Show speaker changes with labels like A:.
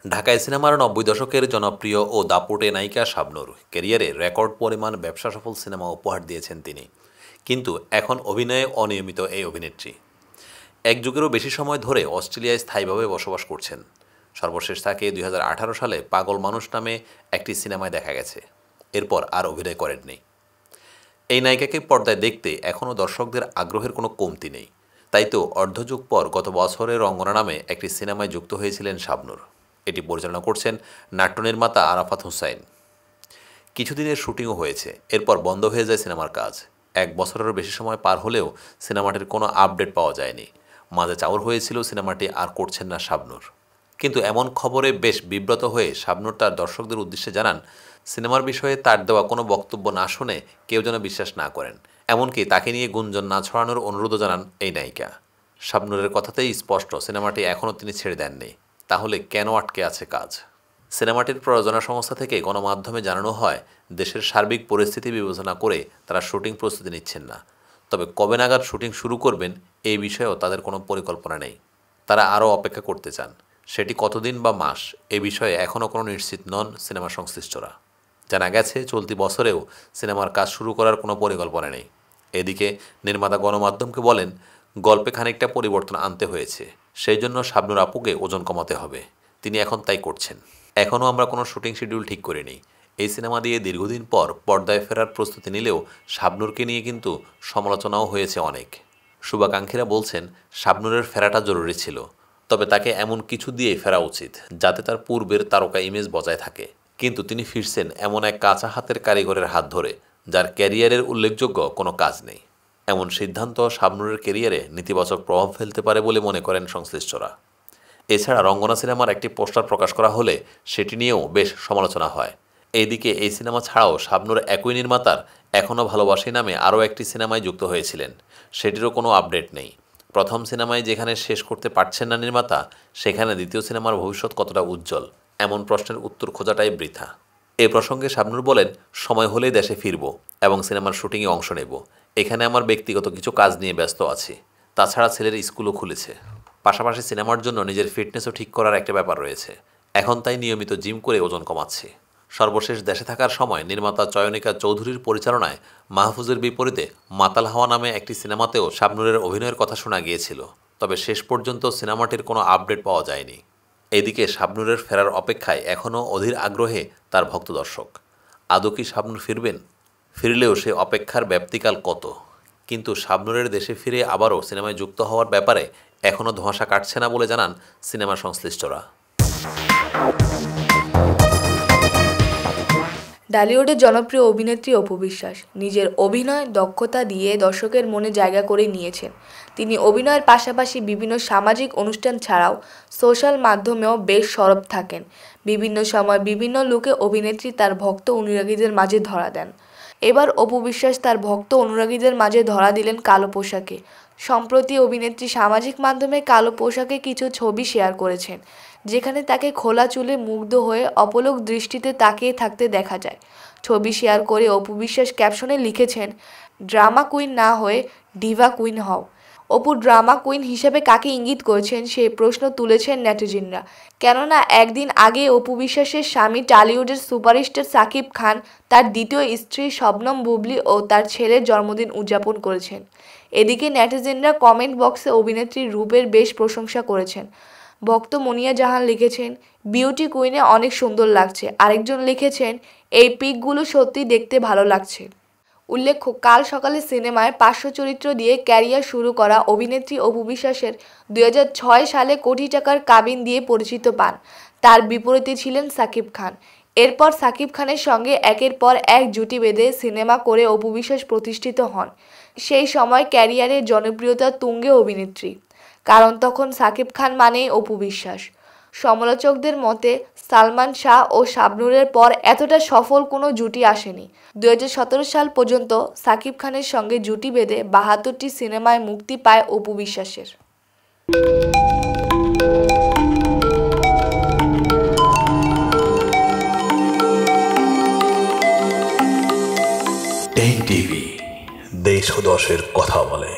A: ঢাকায় সিনেমার ৯০ দশকের জনপ্রিয় ও দাপুটে নায়িকা শাবনূর ক্যারিয়ারে রেকর্ড পরিমাণ ব্যবসাসফল সিনেমা উপহার দিয়েছেন তিনি। কিন্তু এখন অভিনয়ে অনিয়মিত এই অভিনেত্রী এক যুগেরও বেশি সময় ধরে অস্ট্রেলিয়ায় স্থায়ীভাবে বসবাস করছেন। সর্বশেষ তাকে ২০১৮ সালে পাগল মানুষ নামে একটি সিনেমায় দেখা গেছে। এরপর আর অভিনয় করেননি। এই নায়িকাকে পর্দায় দেখতে এখনও দর্শকদের আগ্রহের কোনো কমতি নেই। তাই তো অর্ধযুগ পর গত বছরে রঙ্গনা নামে একটি সিনেমায় যুক্ত হয়েছিলেন শাবনূর। এটি পরিচালনা করছেন নাট্য নির্মাতা আরাফাত হুসাইন। কিছুদিনের শুটিংও হয়েছে, এরপর বন্ধ হয়ে যায় সিনেমার কাজ। ১ বছরেরও বেশি সময় পার হলেও সিনেমাটির কোনো আপডেট পাওয়া যায়নি। মাঝে চাউর হয়েছিল সিনেমাটি আর করছেন না শাবনূর। কিন্তু এমন খবরে বেশ বিব্রত হয়ে শাবনূর তার দর্শকদের উদ্দেশ্যে জানান, সিনেমার বিষয়ে তার দেওয়া কোনো বক্তব্য না শুনে কেউ যেন বিশ্বাস না করেন। এমনকি তাকে নিয়ে গুঞ্জন না ছড়ানোর অনুরোধও জানান এই নায়িকা। শাবনূরের কথাতেই স্পষ্ট সিনেমাটি এখনও তিনি ছেড়ে দেননি। তাহলে কেন আটকে আছে কাজ? সিনেমাটির প্রযোজনা সংস্থা থেকে গণমাধ্যমে জানানো হয়, দেশের সার্বিক পরিস্থিতি বিবেচনা করে তারা শুটিং প্রস্তুতি নিচ্ছেন না। তবে কবে নাগাদ শুটিং শুরু করবেন এই বিষয়েও তাদের কোনো পরিকল্পনা নেই। তারা আরও অপেক্ষা করতে চান। সেটি কতদিন বা মাস, এ বিষয়ে এখনও কোনো নিশ্চিত নন সিনেমা সংশ্লিষ্টরা। জানা গেছে চলতি বছরেও সিনেমার কাজ শুরু করার কোনো পরিকল্পনা নেই। এদিকে নির্মাতা গণমাধ্যমকে বলেন, গল্পে খানিকটা পরিবর্তন আনতে হয়েছে, সেই জন্য শাবনূর আপুকে ওজন কমাতে হবে। তিনি এখন তাই করছেন। এখনও আমরা কোনো শুটিং শিডিউল ঠিক করিনি। এই সিনেমা দিয়ে দীর্ঘদিন পর পর্দায় ফেরার প্রস্তুতি নিলেও শাবনূরকে নিয়ে কিন্তু সমালোচনাও হয়েছে অনেক। শুভাকাঙ্ক্ষীরা বলছেন, শাবনূরের ফেরাটা জরুরি ছিল, তবে তাকে এমন কিছু দিয়ে ফেরা উচিত যাতে তার পূর্বের তারকা ইমেজ বজায় থাকে। কিন্তু তিনি ফিরছেন এমন এক কাঁচা হাতের কারিগরের হাত ধরে, যার ক্যারিয়ারের উল্লেখযোগ্য কোনো কাজ নেই। এমন সিদ্ধান্ত শাবনূরের ক্যারিয়ারে নেতিবাচক প্রভাব ফেলতে পারে বলে মনে করেন সংশ্লিষ্টরা। এছাড়া রঙ্গনা সিনেমার একটি পোস্টার প্রকাশ করা হলে সেটি নিয়েও বেশ সমালোচনা হয়। এইদিকে এই সিনেমা ছাড়াও শাবনূর একই নির্মাতার এখনও ভালোবাসি নামে আরও একটি সিনেমায় যুক্ত হয়েছিলেন। সেটিরও কোনো আপডেট নেই। প্রথম সিনেমায় যেখানে শেষ করতে পারছেন না নির্মাতা, সেখানে দ্বিতীয় সিনেমার ভবিষ্যৎ কতটা উজ্জ্বল, এমন প্রশ্নের উত্তর খোঁজাটাই বৃথা। এ প্রসঙ্গে শাবনূর বলেন, সময় হলেই দেশে ফিরব এবং সিনেমার শুটিংয়ে অংশ নেব। এখানে আমার ব্যক্তিগত কিছু কাজ নিয়ে ব্যস্ত আছি। তাছাড়া ছেলের স্কুলও খুলেছে। পাশাপাশি সিনেমার জন্য নিজের ফিটনেসও ঠিক করার একটা ব্যাপার রয়েছে। এখন তাই নিয়মিত জিম করে ওজন কমাচ্ছি। সর্বশেষ দেশে থাকার সময় নির্মাতা চয়নিকা চৌধুরীর পরিচালনায় মাহফুজের বিপরীতে মাতাল হাওয়া নামে একটি সিনেমাতেও শাবনূরের অভিনয়ের কথা শোনা গিয়েছিল। তবে শেষ পর্যন্ত সিনেমাটির কোনো আপডেট পাওয়া যায়নি। এদিকে শাবনূরের ফেরার অপেক্ষায় এখনও অধীর আগ্রহে তার ভক্ত দর্শক। আদৌ কি শাবনূর ফিরবেন? ফিরলেও সে অপেক্ষার ব্যাপ্তিকাল কত? কিন্তু শাবনূরের দেশে ফিরে আবারও সিনেমায় যুক্ত হওয়ার ব্যাপারে এখনও ধোঁয়াশা কাটছে না বলে জানান সিনেমা সংশ্লিষ্টরা।
B: ঢালিউডের জনপ্রিয় অভিনেত্রী অপু বিশ্বাস নিজের অভিনয় দক্ষতা দিয়ে দর্শকের মনে জায়গা করে নিয়েছেন। তিনি অভিনয়ের পাশাপাশি বিভিন্ন সামাজিক অনুষ্ঠান ছাড়াও সোশ্যাল মাধ্যমেও বেশ সরব থাকেন। বিভিন্ন সময় বিভিন্ন লুকে অভিনেত্রী তার ভক্ত অনুরাগীদের মাঝে ধরা দেন। এবার অপু বিশ্বাস তার ভক্ত অনুরাগীদের মাঝে ধরা দিলেন কালো পোশাকে। সম্প্রতি অভিনেত্রী সামাজিক মাধ্যমে কালো পোশাকে কিছু ছবি শেয়ার করেছেন, যেখানে তাকে খোলা চুলে মুগ্ধ হয়ে অপলক দৃষ্টিতে তাকিয়ে থাকতে দেখা যায়। ছবি শেয়ার করে অপু বিশ্বাস ক্যাপশনে লিখেছেন, ড্রামা কুইন না হয়ে ডিভা কুইন হও। অপু ড্রামা কুইন হিসেবে কাকে ইঙ্গিত করেছেন সেই প্রশ্ন তুলেছেন নেটিজেনরা। কেননা একদিন আগে অপু বিশ্বাসের স্বামী টলিউডের সুপারস্টার সাকিব খান তার দ্বিতীয় স্ত্রী শবনম বুবলি ও তার ছেলের জন্মদিন উদযাপন করেছেন। এদিকে নেটিজেনরা কমেন্ট বক্সে অভিনেত্রীর রূপের বেশ প্রশংসা করেছেন। ভক্ত মুনিয়া জাহান লিখেছেন, বিউটি কুইনে অনেক সুন্দর লাগছে। আরেকজন লিখেছেন, এই পিকগুলো সত্যি দেখতে ভালো লাগছে। উল্লেখ্য, কাল সকালে সিনেমায় পার্শ্ব চরিত্র দিয়ে ক্যারিয়ার শুরু করা অভিনেত্রী অপু বিশ্বাসের 2006 সালে কোটি টাকার কাবিন দিয়ে পরিচিত পান। তার বিপরীতে ছিলেন সাকিব খান। এরপর সাকিব খানের সঙ্গে একের পর এক জুটি বেঁধে সিনেমা করে অপু বিশ্বাস প্রতিষ্ঠিত হন। সেই সময় ক্যারিয়ারের জনপ্রিয়তা তুঙ্গে অভিনেত্রী, কারণ তখন সাকিব খান মানেই অপু বিশ্বাস। সমালোচকদের মতে সালমান শাহ ও শাবনূরের পর এতটা সফল কোনো জুটি আসেনি। 2017 সাল পর্যন্ত সাকিব খানের সঙ্গে জুটি বেঁধে 72টি সিনেমায় মুক্তি পায় অপু বিশ্বাসের।
A: টিভি দেশ ও দশের কথা বলে।